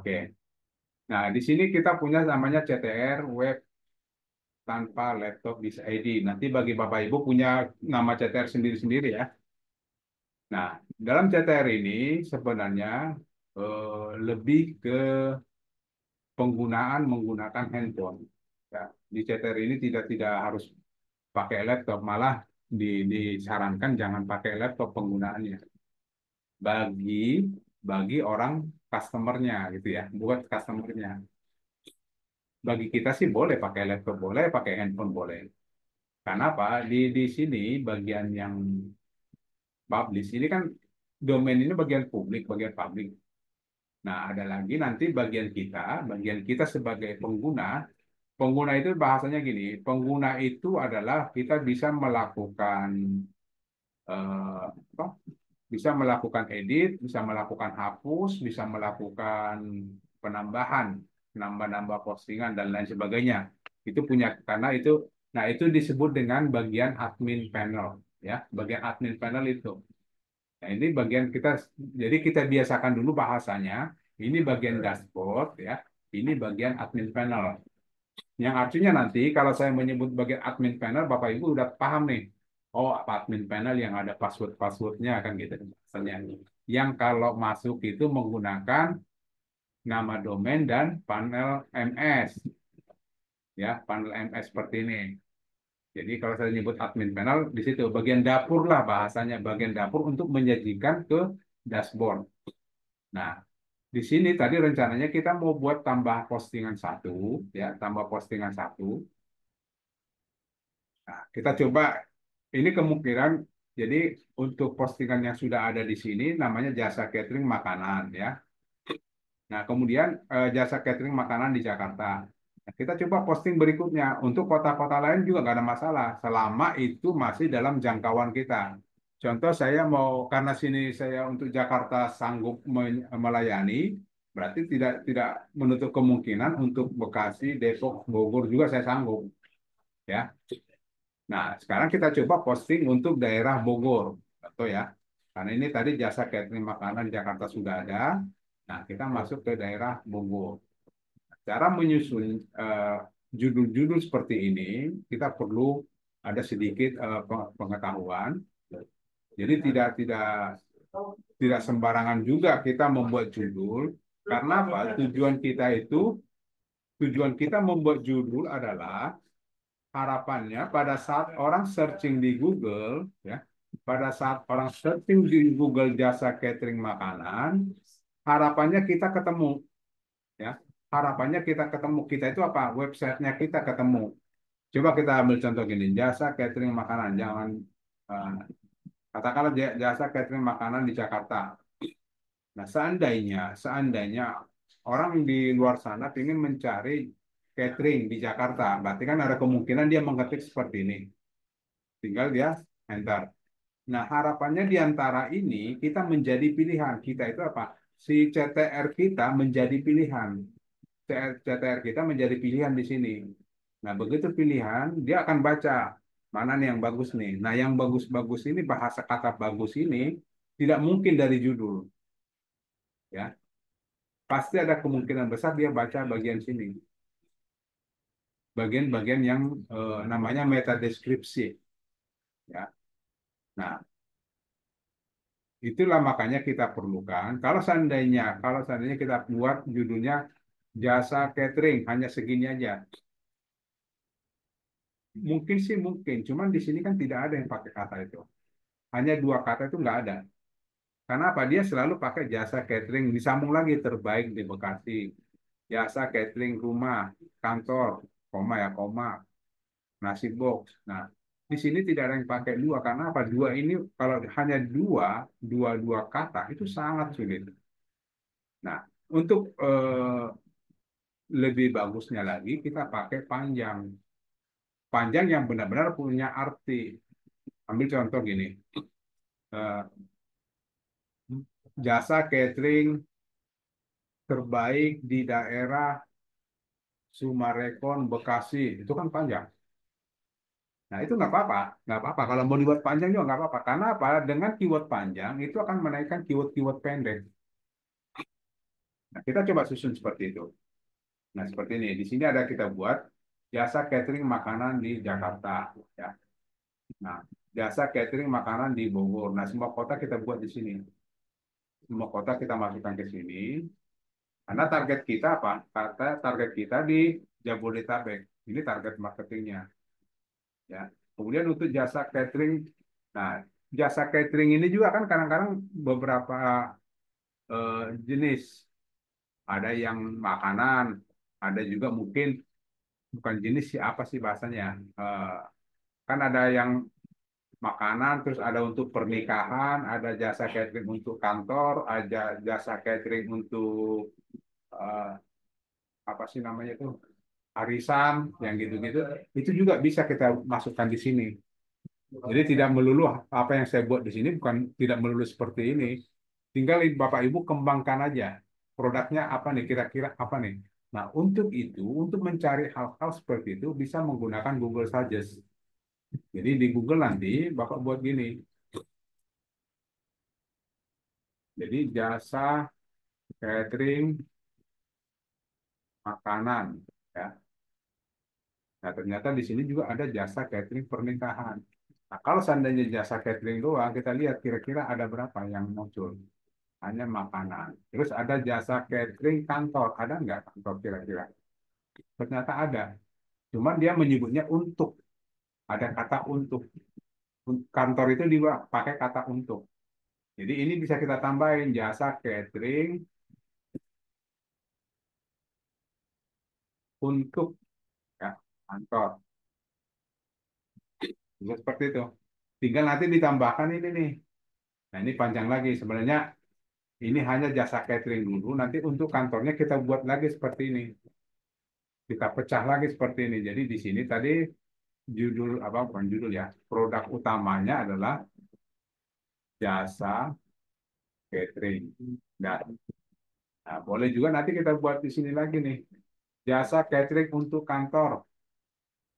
Oke. Nah, di sini kita punya namanya CTR web tanpa laptop bisa ID. Nanti bagi Bapak Ibu punya nama CTR sendiri-sendiri ya. Nah, dalam CTR ini sebenarnya lebih ke penggunaan menggunakan handphone. Ya, di CTR ini tidak harus pakai laptop, malah disarankan jangan pakai laptop penggunaannya bagi bagi orang customernya gitu ya, buat customernya. Bagi kita sih boleh pakai laptop, boleh pakai handphone, boleh. Karena apa? Di sini bagian yang publish ini kan domain ini bagian publik, bagian publik. Nah, ada lagi nanti bagian kita sebagai pengguna. Pengguna itu bahasanya gini, pengguna itu adalah kita bisa melakukan apa? Bisa melakukan edit, bisa melakukan hapus, bisa melakukan penambahan, nambah-nambah postingan dan lain sebagainya. Itu punya karena itu, nah itu disebut dengan bagian admin panel, ya, bagian admin panel itu. Nah, ini bagian kita, jadi kita biasakan dulu bahasanya. Ini bagian dashboard, ya. Ini bagian admin panel. Yang artinya nanti kalau saya menyebut bagian admin panel, Bapak Ibu udah paham nih. Oh, apa admin panel yang ada password-passwordnya kan gitu. Misalnya. Yang kalau masuk itu menggunakan nama domain dan panel MS. Ya, panel MS seperti ini. Jadi kalau saya nyebut admin panel, di situ bagian dapur lah bahasanya. Bagian dapur untuk menyajikan ke dashboard. Nah, di sini tadi rencananya kita mau buat tambah postingan satu, ya, tambah postingan satu. Nah, kita coba ini kemungkinan jadi untuk postingan yang sudah ada di sini namanya jasa catering makanan ya. Nah, kemudian jasa catering makanan di Jakarta. Nah, kita coba posting berikutnya untuk kota-kota lain juga nggak ada masalah selama itu masih dalam jangkauan kita. Contoh saya mau karena sini saya untuk Jakarta sanggup melayani, berarti tidak menutup kemungkinan untuk Bekasi, Depok, Bogor juga saya sanggup ya. Nah, sekarang kita coba posting untuk daerah Bogor, atau ya, karena ini tadi jasa catering makanan Jakarta sudah ada. Nah, kita masuk ke daerah Bogor. Cara menyusun eh, judul-judul seperti ini, kita perlu ada sedikit pengetahuan. Jadi tidak sembarangan juga kita membuat judul, karena apa? Tujuan kita membuat judul adalah harapannya pada saat orang searching di Google, ya, pada saat orang searching di Google jasa catering makanan, harapannya kita ketemu, ya, harapannya kita ketemu. Kita itu apa? Websitenya kita ketemu. Coba kita ambil contoh gini, jasa catering makanan, jangan eh, katakanlah jasa catering makanan di Jakarta. Nah, seandainya orang di luar sana ingin mencari catering di Jakarta, berarti kan ada kemungkinan dia mengetik seperti ini. Tinggal dia enter. Nah, harapannya di antara ini kita menjadi pilihan. Kita itu apa? Si CTR kita menjadi pilihan. CTR kita menjadi pilihan di sini. Nah, begitu pilihan, dia akan baca mana nih yang bagus nih. Nah, yang bagus-bagus ini, bahasa kata bagus ini tidak mungkin dari judul, ya. Pasti ada kemungkinan besar dia baca bagian sini. Bagian-bagian yang namanya meta deskripsi, ya. Nah, itulah makanya kita perlukan. Kalau seandainya kita buat judulnya jasa catering hanya segini aja, mungkin sih mungkin. Cuman di sini kan tidak ada yang pakai kata itu. Hanya dua kata itu nggak ada. Karena apa? Dia selalu pakai jasa catering. Disambung lagi terbaik di Bekasi. Jasa catering rumah, kantor, koma ya koma, nasi box. Nah, di sini tidak ada yang pakai dua. Karena apa? Dua ini kalau hanya dua kata itu sangat sulit. Nah, untuk lebih bagusnya lagi kita pakai panjang. Panjang yang benar-benar punya arti. Ambil contoh gini. eh, Jasa catering terbaik di daerah Sumarekon, Bekasi. Itu kan panjang. Nah, itu nggak apa-apa. Nggak apa-apa. Kalau mau dibuat panjang juga nggak apa-apa. Karena apa? Dengan keyword panjang, itu akan menaikkan keyword-keyword pendek. Nah, kita coba susun seperti itu. Nah, seperti ini. Di sini ada kita buat jasa catering makanan di Jakarta. Ya. Nah, jasa catering makanan di Bogor. Nah, semua kota kita buat di sini. Semua kota kita masukkan ke sini. Karena target kita apa? Kata target kita di Jabodetabek. Ini target marketingnya. Ya. Kemudian untuk jasa catering, nah jasa catering ini juga kan kadang-kadang beberapa jenis. Ada yang makanan, ada juga mungkin bukan jenis sih apa sih bahasanya. Eh, kan ada yang makanan, terus ada untuk pernikahan, ada jasa catering untuk kantor, ada jasa catering untuk eh, apa sih namanya itu arisan, yang gitu-gitu. Itu juga bisa kita masukkan di sini. Jadi tidak melulu apa yang saya buat di sini bukan tidak melulu seperti ini. Tinggal Bapak Ibu kembangkan aja produknya apa nih kira-kira apa nih. Nah, untuk itu, untuk mencari hal-hal seperti itu bisa menggunakan Google Suggest. Jadi di Google nanti Bapak buat gini. Jadi jasa catering makanan ya. Nah, ternyata di sini juga ada jasa catering pernikahan. Nah, kalau seandainya jasa catering doang, kita lihat kira-kira ada berapa yang muncul. Hanya makanan. Terus ada jasa catering kantor. Ada nggak kantor kira-kira? Ternyata ada. Cuman dia menyebutnya untuk. Ada kata untuk. Kantor itu juga pakai kata untuk. Jadi ini bisa kita tambahin jasa catering untuk ya, kantor. Bisa seperti itu. Tinggal nanti ditambahkan ini nih. Nah ini panjang lagi. Sebenarnya ini hanya jasa catering dulu. Nanti untuk kantornya kita buat lagi seperti ini. Kita pecah lagi seperti ini. Jadi di sini tadi judul apa bukan judul ya. Produk utamanya adalah jasa catering. Nah, boleh juga nanti kita buat di sini lagi nih. Jasa catering untuk kantor.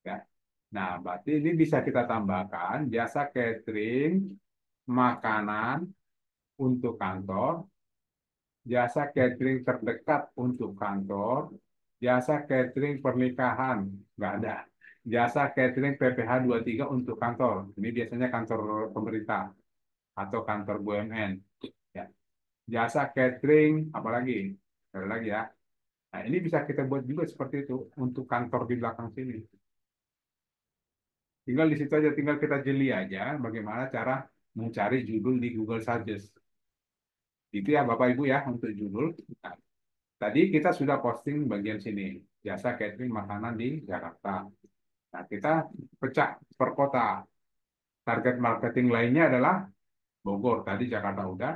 Ya. Nah, berarti ini bisa kita tambahkan jasa catering makanan untuk kantor, jasa catering terdekat untuk kantor, jasa catering pernikahan, nggak ada. Jasa catering PPH 23 untuk kantor. Ini biasanya kantor pemerintah atau kantor BUMN. Ya. Jasa catering, apalagi? Ada lagi ya. Nah, ini bisa kita buat juga seperti itu untuk kantor di belakang sini. Tinggal di situ aja, tinggal kita jeli aja bagaimana cara mencari judul di Google Suggest. Itu ya Bapak Ibu ya untuk judul. Nah, tadi kita sudah posting bagian sini, jasa catering makanan di Jakarta. Nah, kita pecah per kota. Target marketing lainnya adalah Bogor. Tadi Jakarta udah,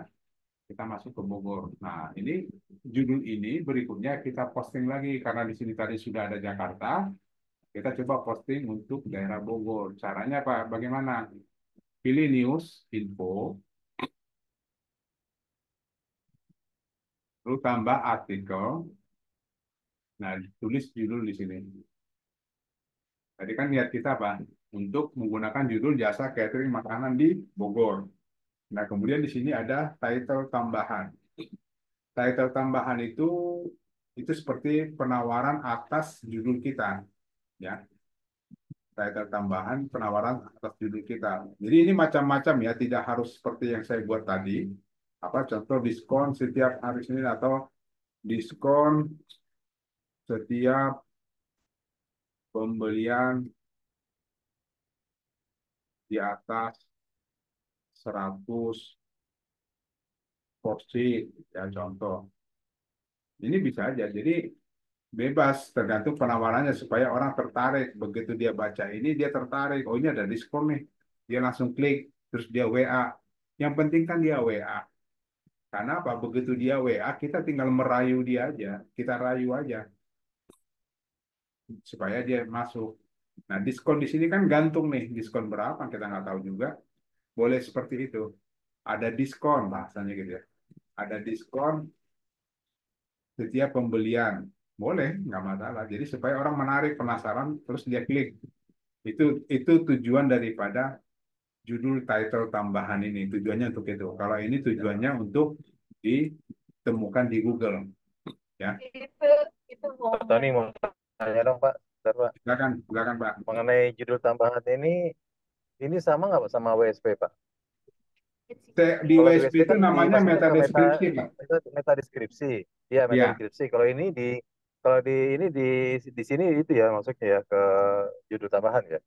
kita masuk ke Bogor. Nah, ini judul ini berikutnya kita posting lagi karena di sini tadi sudah ada Jakarta. Kita coba posting untuk daerah Bogor. Caranya apa? Bagaimana? Pilih news, info, lalu tambah artikel. Nah, tulis judul di sini. Tadi kan niat kita apa? Untuk menggunakan judul jasa catering makanan di Bogor. Nah, kemudian di sini ada title tambahan. Title tambahan itu seperti penawaran atas judul kita, ya. Title tambahan penawaran atas judul kita. Jadi ini macam-macam ya, tidak harus seperti yang saya buat tadi. Apa contoh diskon setiap hari Senin atau diskon setiap pembelian di atas 100 porsi ya contoh. Ini bisa aja. Jadi bebas tergantung penawarannya supaya orang tertarik. Begitu dia baca ini dia tertarik. Oh ini ada diskon nih. Dia langsung klik terus dia WA. Yang penting kan dia WA. Karena apa? Begitu dia WA kita tinggal merayu dia aja. Kita rayu aja supaya dia masuk. Nah diskon di sini kan gantung nih. Diskon berapa kita nggak tahu juga. Boleh seperti itu. Ada diskon bahasanya gitu ya. Ada diskon setiap pembelian. Boleh, nggak masalah. Jadi supaya orang menarik, penasaran, terus dia klik. Itu tujuan daripada judul title tambahan ini. Tujuannya untuk itu. Kalau ini tujuannya untuk ditemukan di Google. Ya, Pak Tony mau tanya dong Pak, bentar, Pak. silakan, silakan Pak. Mengenai judul tambahan ini sama nggak Pak sama WSP Pak? Di Kalau di WSP WSP itu kan namanya dimasuknya meta ke deskripsi, Pak. meta deskripsi. Iya, meta Ya, deskripsi. Kalau di ini di sini itu ya maksudnya ya ke judul tambahan ya.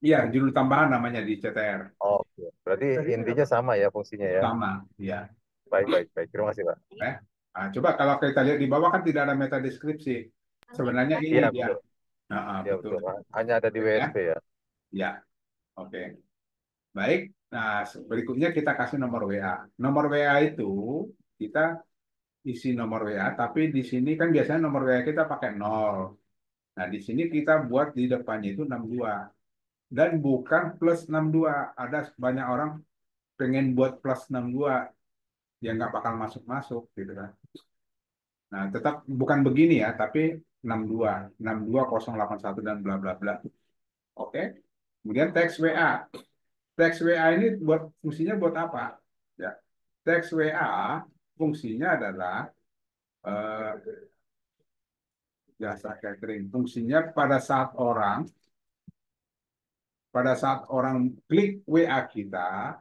iya, judul tambahan namanya di CTR. Oke. Berarti intinya sama ya fungsinya ya. Sama, ya. Baik, baik, baik. Terima kasih Pak. Eh. Nah, coba kalau kita lihat di bawah kan tidak ada meta deskripsi. Sebenarnya ini Iya dia. betul. Nah, Iya betul. betul Pak. Hanya ada di Ya, WSP ya. ya, oke. Baik. Nah, berikutnya kita kasih nomor WA. Nomor WA itu kita isi nomor WA, tapi di sini kan biasanya nomor WA kita pakai 0. Nah, di sini kita buat di depannya itu 62. Dan bukan plus 62. Ada banyak orang pengen buat plus 62, yang nggak bakal masuk-masuk gitu kan. Nah, tetap bukan begini ya, tapi 62, 62081 dan bla bla bla. Oke. Kemudian teks WA. Teks WA ini fungsinya buat apa? Ya. Teks WA fungsinya adalah eh, jasa catering. Fungsinya pada saat orang klik WA kita,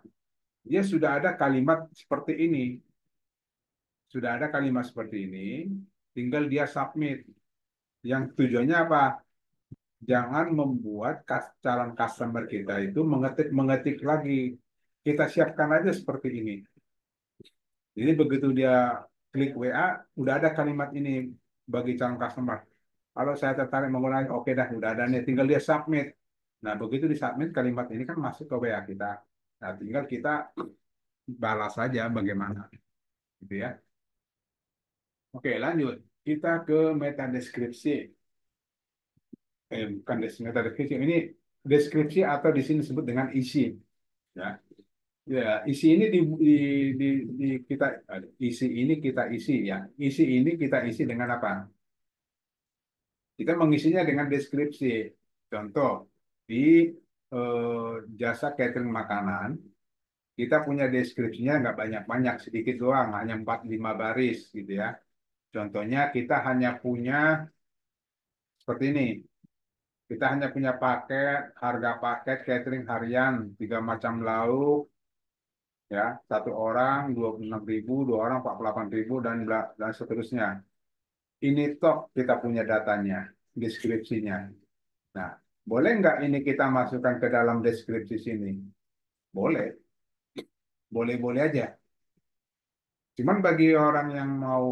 dia sudah ada kalimat seperti ini. Sudah ada kalimat seperti ini, tinggal dia submit. Yang tujuannya apa? Jangan membuat calon customer kita itu mengetik lagi. Kita siapkan aja seperti ini. Jadi begitu dia klik WA, udah ada kalimat ini bagi calon customer. Kalau saya tertarik menggunakan, oke dah, udah ada nih, tinggal dia submit. Nah, begitu di submit, kalimat ini kan masuk ke WA kita. Nah, tinggal kita balas saja bagaimana, gitu ya. Oke, lanjut. Kita ke meta deskripsi. Bukan meta deskripsi, ini deskripsi atau di sini disebut dengan isi. Ya, ya, isi ini kita isi ini kita isi ya. Isi ini kita isi dengan apa? Kita mengisinya dengan deskripsi. Contoh, di jasa catering makanan, kita punya deskripsinya nggak banyak-banyak, sedikit doang, hanya 4-5 baris gitu ya. Contohnya kita hanya punya seperti ini. Kita hanya punya paket, harga paket catering harian, 3 macam lauk, ya, 1 orang 26.000, 2 orang 48.000, dan seterusnya. Ini tok kita punya datanya, deskripsinya. Nah, boleh nggak ini kita masukkan ke dalam deskripsi sini? Boleh, boleh-boleh aja. Cuman bagi orang yang mau,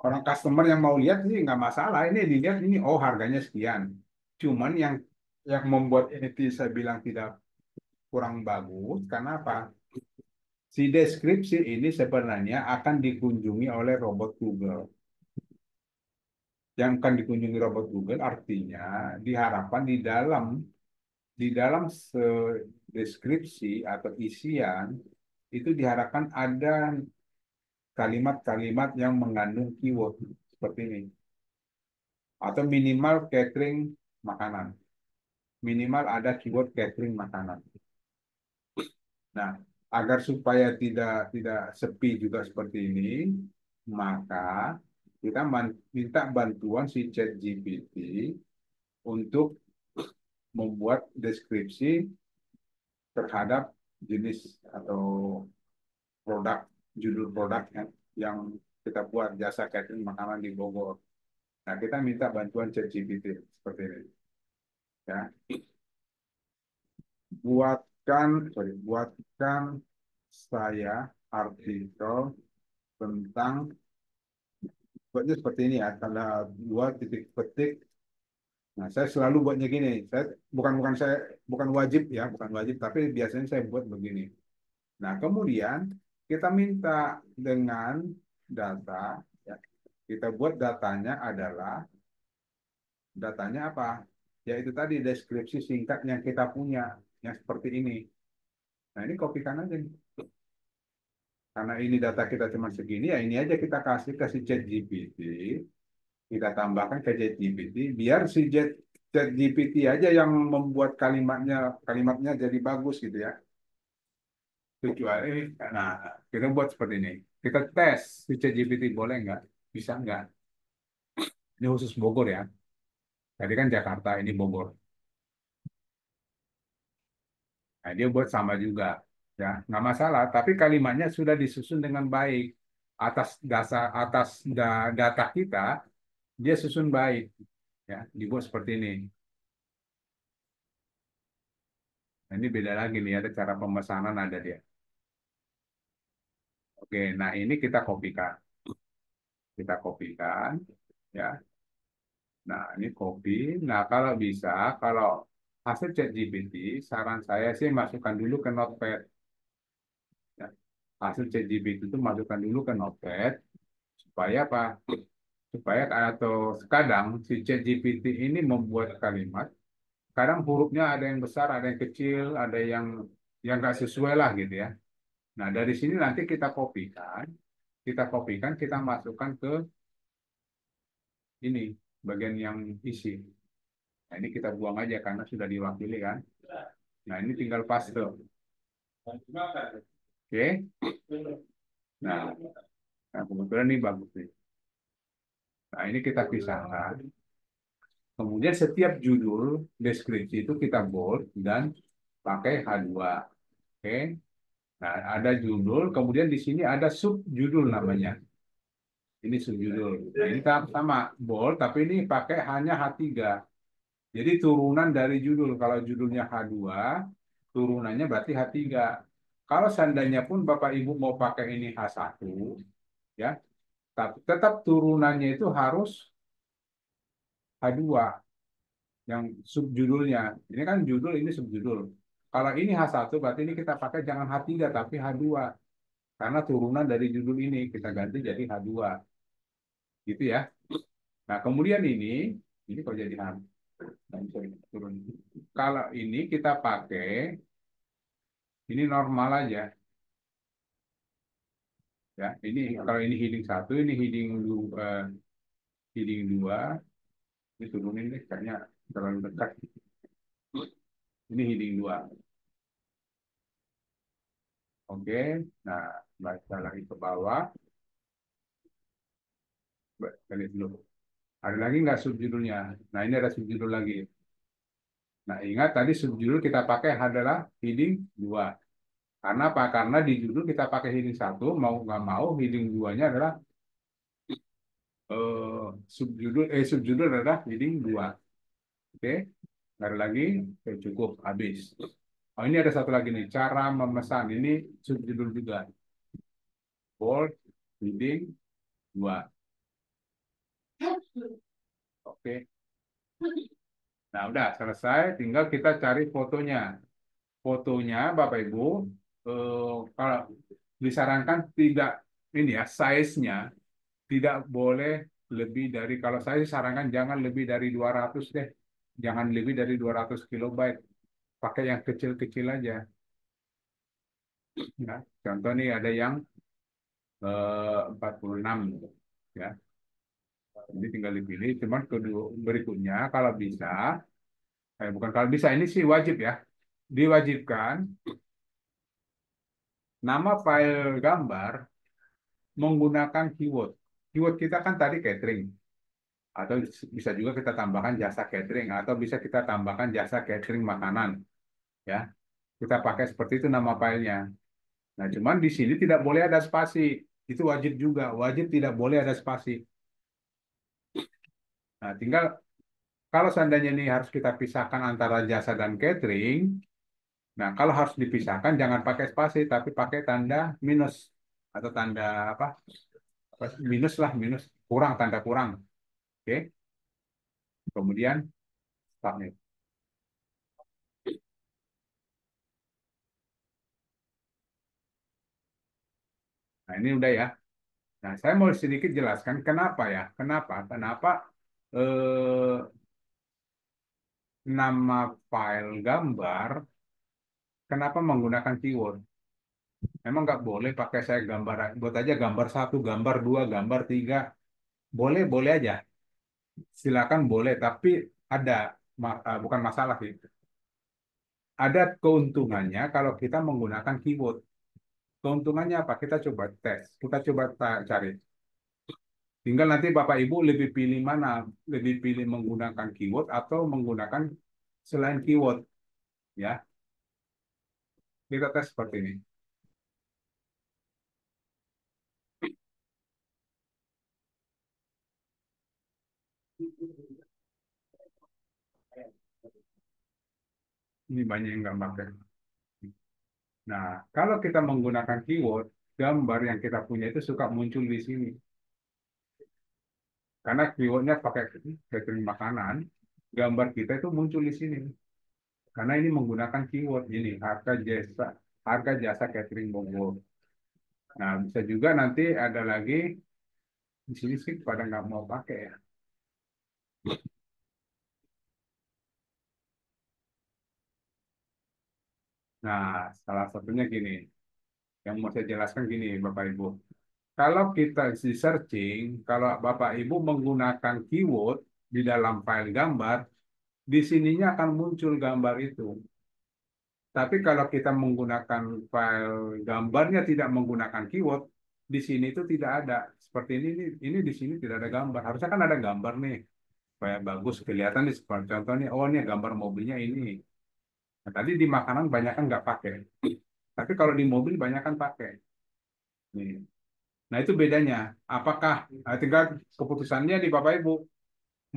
orang customer yang mau lihat sih nggak masalah. Ini dilihat ini, oh harganya sekian. Cuman yang membuat ini saya bilang tidak kurang bagus, karena apa? Si deskripsi ini sebenarnya akan dikunjungi oleh robot Google. Yang akan dikunjungi robot Google artinya diharapkan di dalam deskripsi atau isian itu diharapkan ada kalimat-kalimat yang mengandung keyword seperti ini, atau minimal catering makanan, minimal ada keyword catering makanan. Nah, agar supaya tidak tidak sepi juga seperti ini, maka kita minta bantuan si ChatGPT untuk membuat deskripsi terhadap jenis atau produk, judul produk yang kita buat, jasa catering makanan di Bogor. Nah, kita minta bantuan ChatGPT seperti ini. Ya, buatkan saya artikel tentang, buatnya seperti ini ya, tanda 2 titik petik. Nah, saya selalu buatnya gini. Saya bukan wajib ya, bukan wajib, tapi biasanya saya buat begini. Nah, kemudian kita minta dengan data, ya, kita buat datanya apa? Yaitu tadi deskripsi singkat yang kita punya, yang seperti ini. Nah, ini kopikan aja nih. Karena ini data kita cuma segini, ya ini aja kita kasih ChatGPT, kita tambahkan ke ChatGPT, biar si ChatGPT aja yang membuat kalimatnya jadi bagus gitu ya. Kecuali, nah kita buat seperti ini. Kita tes si ChatGPT boleh nggak? Bisa nggak? Ini khusus Bogor ya. Tadi kan Jakarta, ini Bogor. Nah, dia buat sama juga, ya nggak masalah. Tapi kalimatnya sudah disusun dengan baik atas dasar data kita, dia susun baik, ya dibuat seperti ini. Nah, ini beda lagi nih, ada cara pemesanan ada dia. Oke, nah ini kita kopikan, ya. Nah ini copy. Nah kalau bisa, kalau hasil ChatGPT, saran saya sih masukkan dulu ke Notepad. Ya. Hasil ChatGPT itu masukkan dulu ke Notepad supaya apa? Supaya atau kadang si ChatGPT ini membuat kalimat, kadang hurufnya ada yang besar, ada yang kecil, ada yang nggak sesuai lah gitu ya. Nah dari sini nanti kita masukkan ke ini bagian yang isi. Nah ini kita buang aja karena sudah diwakili kan. Nah ini tinggal paste. Oke. Nah, nah kebetulan ini bagus nih. Nah ini kita pisahkan. Kemudian setiap judul deskripsi itu kita bold dan pakai H2. Oke. Nah, ada judul, kemudian di sini ada subjudul namanya. Ini subjudul. Nah, ini sama bold, tapi ini pakai hanya H3. Jadi turunan dari judul. Kalau judulnya H2, turunannya berarti H3. Kalau seandainya pun Bapak Ibu mau pakai ini H1, ya, tapi tetap turunannya itu harus H2 yang subjudulnya. Ini kan judul, ini subjudul. Kalau ini H1 berarti ini kita pakai jangan H3 tapi H2. Karena turunan dari judul ini kita ganti jadi H2. Gitu ya. Nah, kemudian ini kok jadi H. Nah, sorry, turun. Kalau ini kita pakai, ini normal aja. Ya, ini kalau ini heading 1, ini heading 2, ini turunin deh, kayaknya terlalu dekat. Ini heading 2. Oke, nah baca lagi ke bawah. Kita lihat dulu. Ada lagi nggak subjudulnya? Nah, ini ada subjudul lagi. Nah, ingat tadi subjudul kita pakai adalah heading 2. Karena apa? Karena di judul kita pakai heading 1, mau nggak mau heading 2-nya adalah subjudul adalah heading 2. Oke, nggak ada lagi. Oke, cukup, habis. Oh, ini ada satu lagi nih, cara memesan. Ini subjudul juga. Bold, heading 2. Oke. Nah, udah selesai. Tinggal kita cari fotonya. Fotonya, Bapak Ibu, kalau disarankan tidak ini ya, size-nya tidak boleh lebih dari, kalau saya sarankan jangan lebih dari 200 deh. Jangan lebih dari 200 kilobyte. Pakai yang kecil-kecil aja. Ya. Contoh nih ada yang 46 ya. Ini tinggal dipilih. Cuman kedua berikutnya kalau bisa, bukan kalau bisa, ini sih wajib ya. Diwajibkan nama file gambar menggunakan keyword. Keyword kita kan tadi catering, atau bisa juga kita tambahkan jasa catering, atau bisa kita tambahkan jasa catering makanan, ya. Kita pakai seperti itu nama filenya. Nah, cuman di sini tidak boleh ada spasi. Itu wajib juga, wajib tidak boleh ada spasi. Nah, tinggal kalau seandainya ini harus kita pisahkan antara jasa dan catering, nah kalau harus dipisahkan jangan pakai spasi, tapi pakai tanda minus atau tanda apa? Minus lah, minus kurang, tanda kurang. Oke, kemudian submit. Nah, ini udah ya. Nah, saya mau sedikit jelaskan kenapa ya. Kenapa eh, nama file gambar, kenapa menggunakan keyword? Memang nggak boleh pakai saya gambar, buat aja gambar 1, gambar 2, gambar 3. Boleh, boleh aja. Silakan boleh, tapi ada, bukan masalah sih. Ada keuntungannya kalau kita menggunakan keyword. Keuntungannya apa? Kita coba tes, kita coba cari. Tinggal nanti Bapak Ibu lebih pilih mana? Lebih pilih menggunakan keyword atau menggunakan selain keyword, ya. Kita tes seperti ini. Ini banyak yang nggak pakai. Nah, kalau kita menggunakan keyword, gambar yang kita punya itu suka muncul di sini. Karena keywordnya pakai catering makanan, gambar kita itu muncul di sini. Karena ini menggunakan keyword ini, harga jasa catering Bogor. Nah, bisa juga nanti ada lagi di sini sih pada nggak mau pakai ya. Nah, salah satunya gini, yang mau saya jelaskan gini, Bapak Ibu. Kalau kita di searching, kalau Bapak Ibu menggunakan keyword di dalam file gambar, di sininya akan muncul gambar itu. Tapi kalau kita menggunakan file gambarnya tidak menggunakan keyword, di sini itu tidak ada. Seperti ini di sini tidak ada gambar. Harusnya kan ada gambar nih, supaya bagus kelihatan nih. Seperti contohnya, oh ini gambar mobilnya ini. Nah, tadi di makanan banyak kan nggak pakai. Tapi kalau di mobil banyak kan pakai. Nih. Nah itu bedanya. Apakah tinggal keputusannya di Bapak Ibu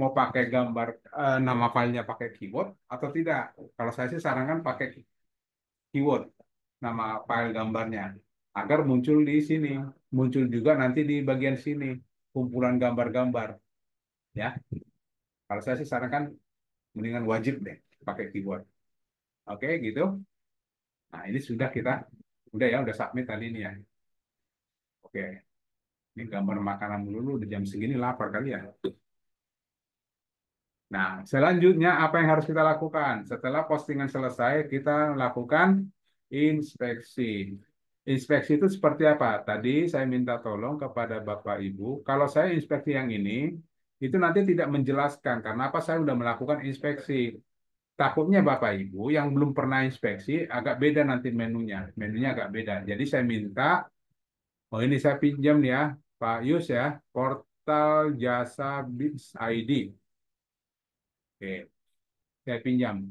mau pakai gambar nama filenya pakai keyword atau tidak? Kalau saya sih sarankan pakai keyword nama file gambarnya agar muncul di sini, muncul juga nanti di bagian sini kumpulan gambar-gambar ya. Kalau saya sih sarankan mendingan wajib deh pakai keyword. Oke gitu. Nah ini sudah kita udah ya udah submit tadi ini ya. Oke. Ini gambar makanan dulu udah jam segini lapar kali ya. Nah, selanjutnya apa yang harus kita lakukan? Setelah postingan selesai, kita lakukan inspeksi. Inspeksi itu seperti apa? Tadi saya minta tolong kepada Bapak Ibu, kalau saya inspeksi yang ini, itu nanti tidak menjelaskan karena apa saya sudah melakukan inspeksi. Takutnya Bapak Ibu yang belum pernah inspeksi agak beda nanti menunya. Menunya agak beda. Jadi saya minta, oh ini saya pinjam ya, Pak Yus ya, portal jasa BITS ID. Oke, saya pinjam.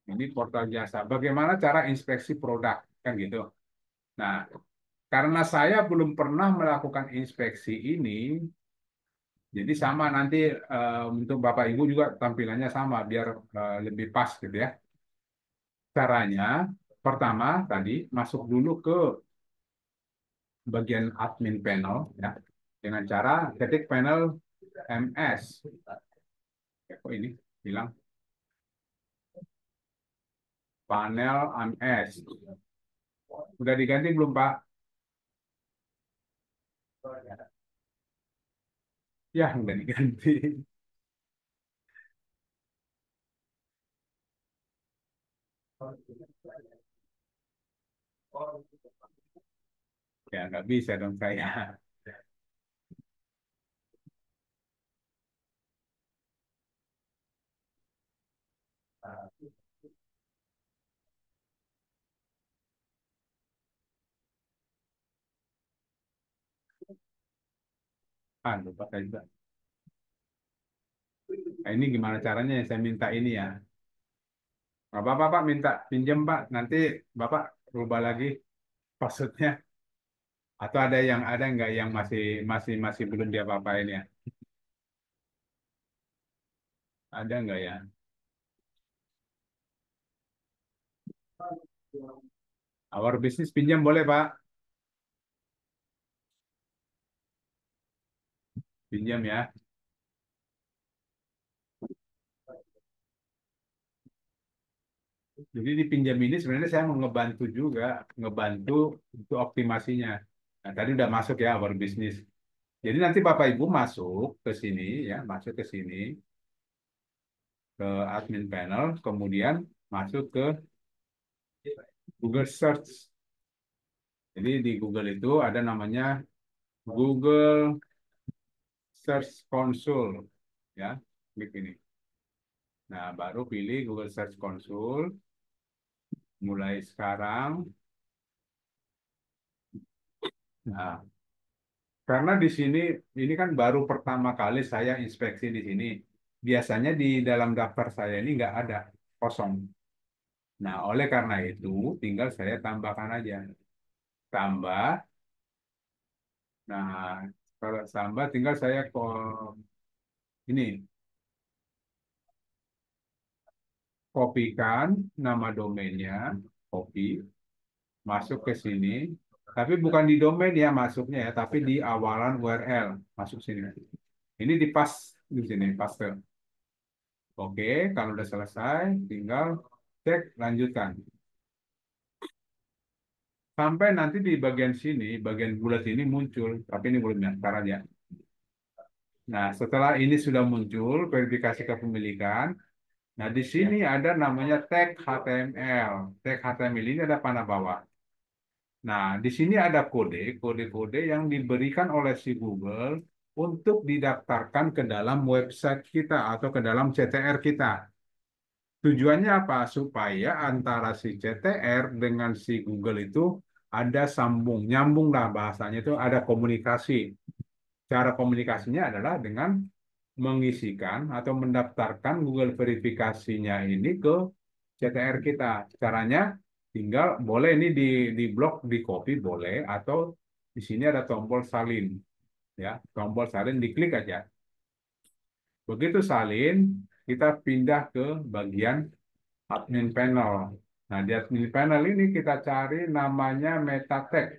Ini portal jasa. Bagaimana cara inspeksi produk? Kan gitu. Nah, karena saya belum pernah melakukan inspeksi ini, jadi sama nanti untuk Bapak Ibu juga tampilannya sama biar lebih pas gitu ya. Caranya, pertama tadi masuk dulu ke bagian admin panel ya dengan cara ketik panel MS. Ya, kok ini bilang panel MS. Udah diganti belum Pak? Ya, udah diganti. Ya, nggak bisa dong saya. Ah, lupa saya juga. Nah, ini gimana caranya ya? Saya minta ini ya. Nggak apa-apa Pak, minta pinjam Pak. Nanti Bapak rubah lagi passwordnya. Atau ada nggak yang masih masih masih belum dia apa-apain ya? Ada nggak ya? Our business pinjam boleh Pak? Pinjam ya. Jadi di pinjam ini sebenarnya saya mau ngebantu juga, ngebantu untuk optimasinya. Nah, tadi udah masuk ya our business. Jadi nanti Bapak Ibu masuk ke sini ya, masuk ke sini ke admin panel, kemudian masuk ke Google Search. Jadi di Google itu ada namanya Google Search Console ya, klik ini. Nah, baru pilih Google Search Console mulai sekarang. Nah, karena di sini ini kan baru pertama kali saya inspeksi di sini. Biasanya di dalam daftar saya ini nggak ada, kosong. Nah, oleh karena itu tinggal saya tambahkan aja. Tambah. Nah, kalau tambah tinggal saya ini kopikan nama domainnya, copy, masuk ke sini. Tapi bukan di domain ya masuknya ya, tapi di awalan URL masuk sini. Ini di pas di sini, paste. Oke, kalau udah selesai, tinggal cek lanjutkan. Sampai nanti di bagian sini, bagian bulat ini muncul, tapi ini belum ya, ntar aja. Nah, setelah ini sudah muncul verifikasi kepemilikan, nah di sini ada namanya tag HTML. Tag HTML ini ada panah bawah. Nah, di sini ada kode-kode yang diberikan oleh si Google untuk didaftarkan ke dalam website kita atau ke dalam CTR kita. Tujuannya apa? Supaya antara si CTR dengan si Google itu ada nyambung lah bahasanya itu ada komunikasi. Cara komunikasinya adalah dengan mengisikan atau mendaftarkan Google verifikasinya ini ke CTR kita. Caranya tinggal boleh ini di blok, di copy boleh atau di sini ada tombol salin ya, tombol salin diklik aja. Begitu salin, kita pindah ke bagian admin panel. Nah, di admin panel ini kita cari namanya meta tag.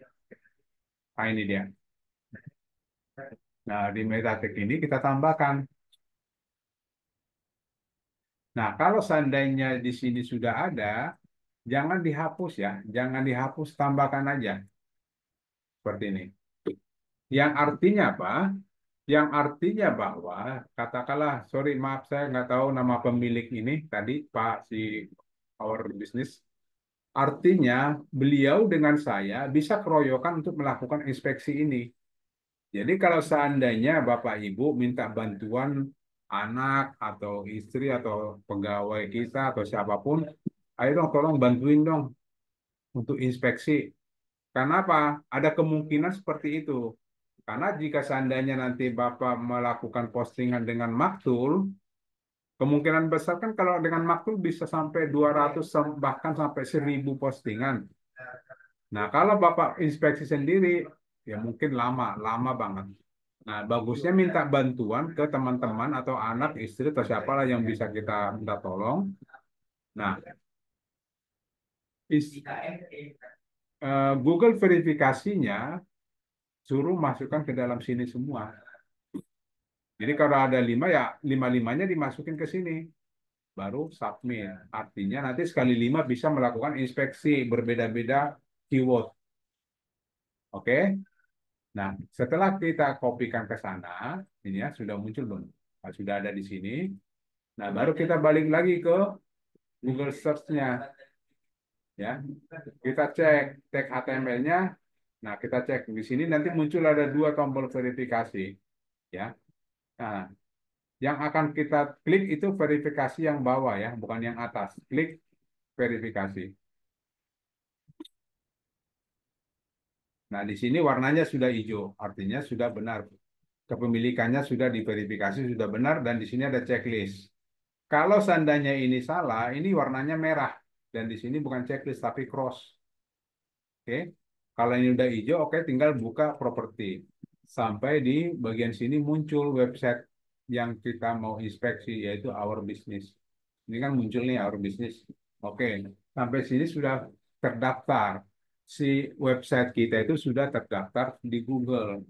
Nah, ini dia. Nah, di meta tag ini kita tambahkan. Nah, kalau seandainya di sini sudah ada, jangan dihapus ya. Jangan dihapus, tambahkan aja. Seperti ini. Yang artinya apa? Yang artinya bahwa, katakanlah, sorry maaf saya nggak tahu nama pemilik ini tadi, Pak si Our Business. Artinya beliau dengan saya bisa keroyokan untuk melakukan inspeksi ini. Jadi kalau seandainya Bapak Ibu minta bantuan anak atau istri atau pegawai kita atau siapapun, ayo dong tolong bantuin dong untuk inspeksi. Karena apa? Ada kemungkinan seperti itu. Karena jika seandainya nanti Bapak melakukan postingan dengan maktul, kemungkinan besar kan kalau dengan maktul bisa sampai 200 bahkan sampai 1.000 postingan. Nah, kalau Bapak inspeksi sendiri, ya mungkin lama, lama banget. Nah, bagusnya minta bantuan ke teman-teman atau anak, istri, atau siapalah yang bisa kita minta tolong. Nah, Google verifikasinya suruh masukkan ke dalam sini semua. Jadi kalau ada 5 ya lima-limanya dimasukin ke sini. Baru submit. Artinya nanti sekali 5 bisa melakukan inspeksi berbeda-beda keyword. Oke? Nah, setelah kita kopikan ke sana, ini ya sudah muncul belum? Nah, sudah ada di sini. Nah, baru kita balik lagi ke Google Search-nya, ya. Kita cek tag HTML-nya. Nah, kita cek di sini nanti muncul ada 2 tombol verifikasi, ya. Nah, yang akan kita klik itu verifikasi yang bawah ya, bukan yang atas. Klik verifikasi. Nah, di sini warnanya sudah hijau, artinya sudah benar. Kepemilikannya sudah diverifikasi, sudah benar, dan di sini ada checklist. Kalau seandainya ini salah, ini warnanya merah. Dan di sini bukan checklist, tapi cross. Oke. Kalau ini udah hijau, oke, tinggal buka properti. Sampai di bagian sini muncul website yang kita mau inspeksi, yaitu Our Business. Ini kan muncul nih Our Business. Oke, sampai sini sudah terdaftar. Si website kita itu sudah terdaftar di Google.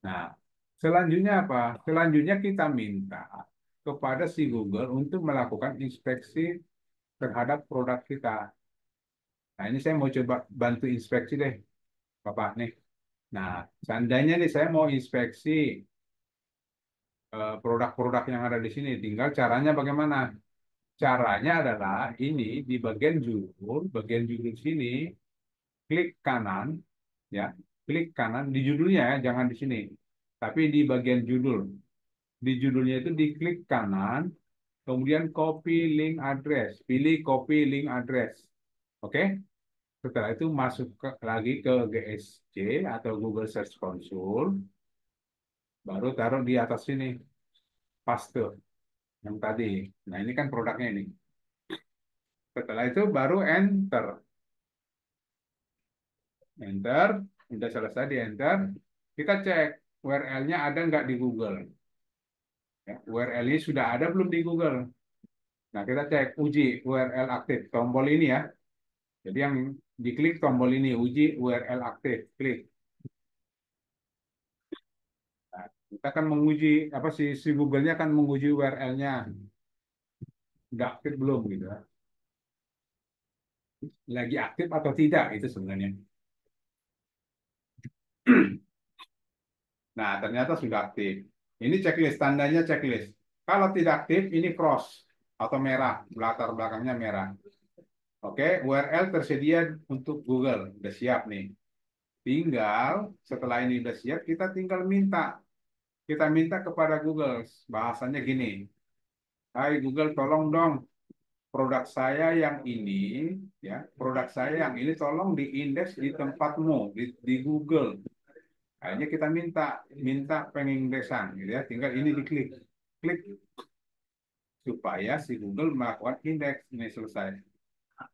Nah, selanjutnya apa? Selanjutnya kita minta kepada si Google untuk melakukan inspeksi terhadap produk kita. Nah, ini saya mau coba bantu inspeksi deh, Bapak nih. Nah, seandainya nih saya mau inspeksi produk-produk yang ada di sini, tinggal caranya bagaimana? Caranya adalah ini di bagian judul sini, klik kanan, ya, klik kanan di judulnya ya, jangan di sini, tapi di bagian judul. Di judulnya itu diklik kanan, kemudian copy link address, pilih copy link address, oke? Setelah itu masuk lagi ke GSC atau Google Search Console, baru taruh di atas sini, paste yang tadi. Nah, ini kan produknya ini. Setelah itu baru enter. Enter, udah selesai di enter. Kita cek URL-nya ada nggak di Google. Ya, URL-nya sudah ada belum di Google. Nah, kita cek uji URL aktif. Tombol ini ya. Jadi yang diklik tombol ini, uji URL aktif. Klik. Nah, kita akan menguji, apa sih, si Google-nya akan menguji URL-nya. Udah aktif belum gitu ya. Lagi aktif atau tidak itu sebenarnya. Nah, ternyata sudah aktif. Ini checklist, tandanya checklist. Kalau tidak aktif, ini cross atau merah, latar belakangnya merah. Oke, URL tersedia untuk Google, udah siap nih. Tinggal setelah ini udah siap, kita tinggal minta. Kita minta kepada Google, bahasanya gini, Hai Google, tolong dong produk saya yang ini, ya, produk saya yang ini tolong diindeks di tempatmu di Google. Akhirnya kita minta pengindeksan, gitu ya. Tinggal ini diklik, klik supaya si Google melakukan indeks. Ini selesai.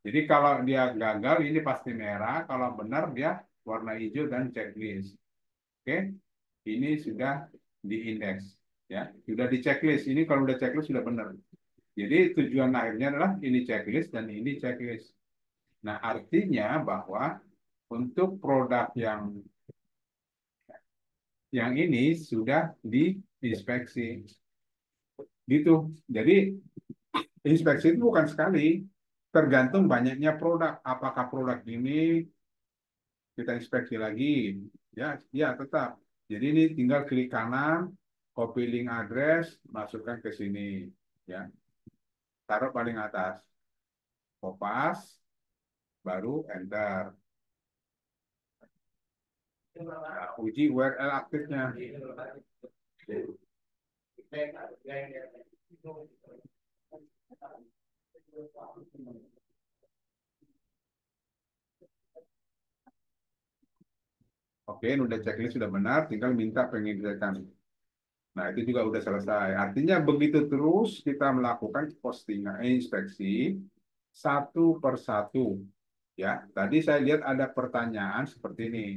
Jadi kalau dia gagal ini pasti merah, kalau benar dia warna hijau dan checklist. Oke, ini sudah diindeks, ya, sudah di checklist. Ini kalau udah checklist sudah benar. Jadi tujuan akhirnya adalah ini checklist dan ini checklist. Nah, artinya bahwa untuk produk yang ini sudah diinspeksi. Gitu. Jadi inspeksi itu bukan sekali, tergantung banyaknya produk. Apakah produk ini kita inspeksi lagi? Ya, ya tetap. Jadi ini tinggal klik kanan, copy link address, masukkan ke sini. Ya, taruh paling atas. Kopas, baru enter. Nah, uji URL aktifnya. Oke, ini udah checklist sudah benar, tinggal minta pengecekan. Nah, itu juga udah selesai. Artinya begitu terus kita melakukan postingan inspeksi satu per satu. Ya, tadi saya lihat ada pertanyaan seperti ini.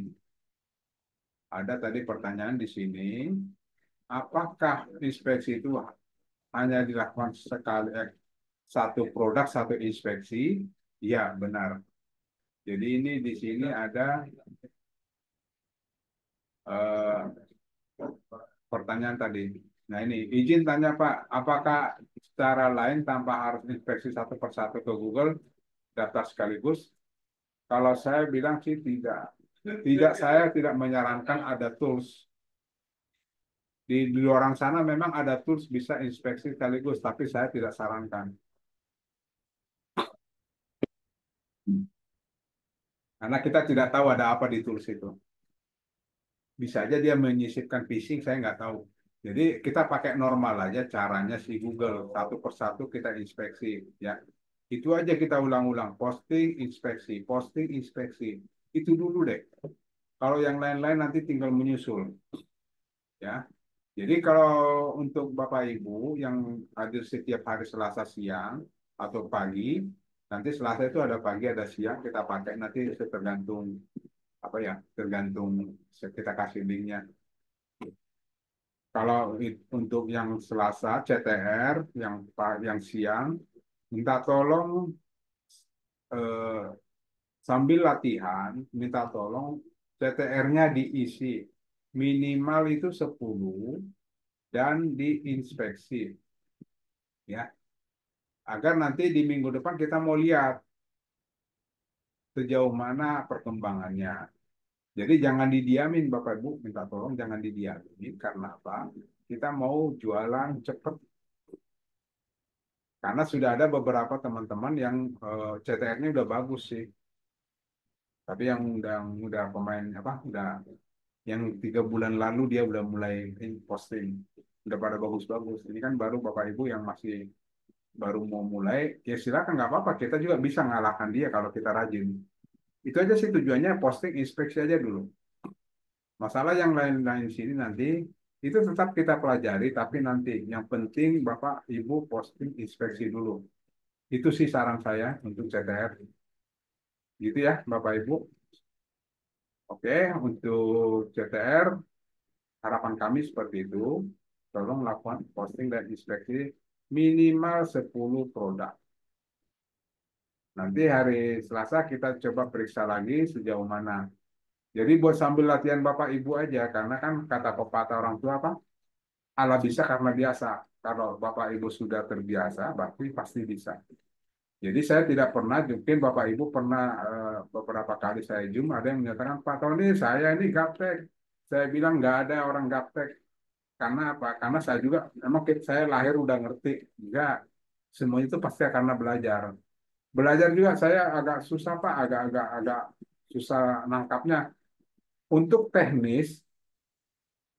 Ada tadi pertanyaan di sini, apakah inspeksi itu hanya dilakukan sekali satu produk satu inspeksi? Ya, benar. Jadi ini di sini ada eh, pertanyaan tadi. Nah ini izin tanya Pak, apakah secara lain tanpa harus inspeksi satu persatu ke Google daftar sekaligus? Kalau saya bilang sih tidak. Tidak, saya tidak menyarankan ada tools. Di luar sana memang ada tools bisa inspeksi sekaligus, tapi saya tidak sarankan. Karena kita tidak tahu ada apa di tools itu. Bisa aja dia menyisipkan phishing, saya nggak tahu. Jadi kita pakai normal aja caranya si Google, satu persatu kita inspeksi, ya. Itu aja kita ulang-ulang, posting, inspeksi. Itu dulu deh. Kalau yang lain-lain nanti tinggal menyusul, ya. Jadi kalau untuk Bapak Ibu yang hadir setiap hari Selasa siang atau pagi, nanti Selasa itu ada pagi, ada siang, kita pakai nanti tergantung apa ya, tergantung kita kasih linknya. Kalau untuk yang Selasa CTR, yang siang, minta tolong eh, sambil latihan, minta tolong CTR-nya diisi minimal itu 10 dan diinspeksi, ya, agar nanti di minggu depan kita mau lihat sejauh mana perkembangannya. Jadi jangan didiamin Bapak Ibu, minta tolong jangan didiamin karena apa? Kita mau jualan cepat. Karena sudah ada beberapa teman-teman yang CTR-nya udah bagus sih. Tapi yang udah pemain apa? Udah yang 3 bulan lalu dia udah mulai posting, udah pada bagus-bagus. Ini kan baru Bapak Ibu yang masih baru mau mulai, ya silakan nggak apa-apa. Kita juga bisa ngalahkan dia kalau kita rajin. Itu aja sih tujuannya, posting inspeksi aja dulu. Masalah yang lain-lain sini nanti itu tetap kita pelajari, tapi nanti yang penting Bapak Ibu posting inspeksi dulu. Itu sih saran saya untuk CTR. Gitu ya Bapak Ibu. Oke, untuk CTR harapan kami seperti itu. Tolong lakukan posting dan inspeksi minimal 10 produk. Nanti hari Selasa kita coba periksa lagi sejauh mana. Jadi buat sambil latihan Bapak Ibu aja, karena kan kata pepatah orang tua apa? Allah bisa karena biasa. Kalau Bapak Ibu sudah terbiasa, berarti pasti bisa. Jadi saya tidak pernah, mungkin Bapak Ibu pernah beberapa kali saya zoom, ada yang menyatakan, Pak Tony, saya ini gaptek. Saya bilang nggak ada orang gaptek. Karena apa? Karena saya juga, memang saya lahir udah ngerti. Enggak, semuanya itu pasti karena belajar. Belajar juga saya agak susah Pak, agak susah nangkapnya. Untuk teknis,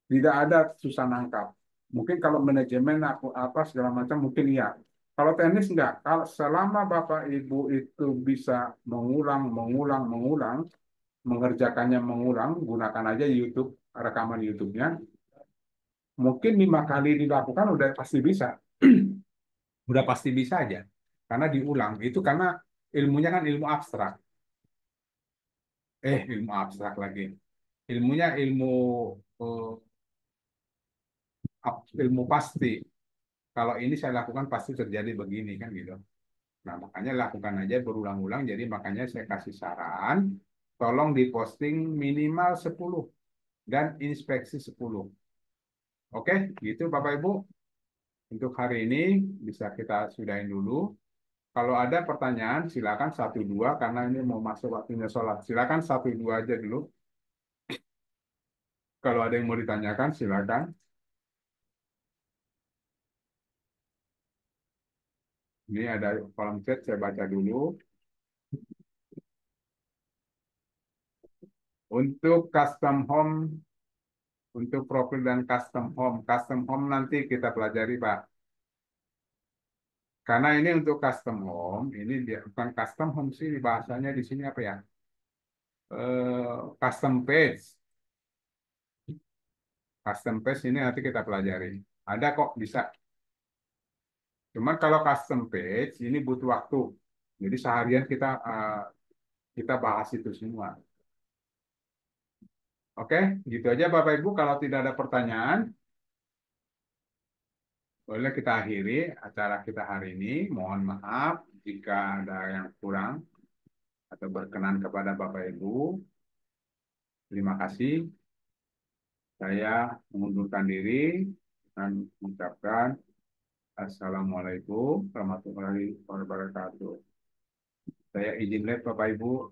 tidak ada susah nangkap. Mungkin kalau manajemen aku apa segala macam mungkin iya. Kalau teknis enggak. Kalau selama Bapak Ibu itu bisa mengulang, mengerjakannya mengulang, gunakan aja YouTube, rekaman YouTube-nya. Mungkin 5 kali dilakukan udah pasti bisa. Udah pasti bisa aja. Karena diulang. Itu karena ilmunya kan ilmu abstrak. Ilmu abstrak lagi. Ilmunya eh, ilmu pasti. Kalau ini saya lakukan pasti terjadi begini kan gitu. Nah, makanya lakukan aja berulang-ulang. Jadi makanya saya kasih saran, tolong diposting minimal 10 dan inspeksi 10. Oke, gitu Bapak Ibu. Untuk hari ini bisa kita sudahin dulu. Kalau ada pertanyaan silakan satu dua karena ini mau masuk waktunya sholat. Silakan satu dua aja dulu. Kalau ada yang mau ditanyakan silakan. Ini ada kolom chat saya baca dulu. Untuk custom home, untuk profil dan custom home nanti kita pelajari Pak. Karena ini untuk custom home, ini dia bukan custom home sih bahasanya di sini apa ya? Custom page. Custom page ini nanti kita pelajari. Ada kok bisa. Cuman kalau custom page ini butuh waktu. Jadi seharian kita bahas itu semua. Oke, gitu aja Bapak Ibu. Kalau tidak ada pertanyaan, boleh kita akhiri acara kita hari ini. Mohon maaf jika ada yang kurang atau berkenan kepada Bapak Ibu. Terima kasih. Saya mengundurkan diri dan mengucapkan Assalamualaikum warahmatullahi wabarakatuh. Saya izin lihat Bapak Ibu.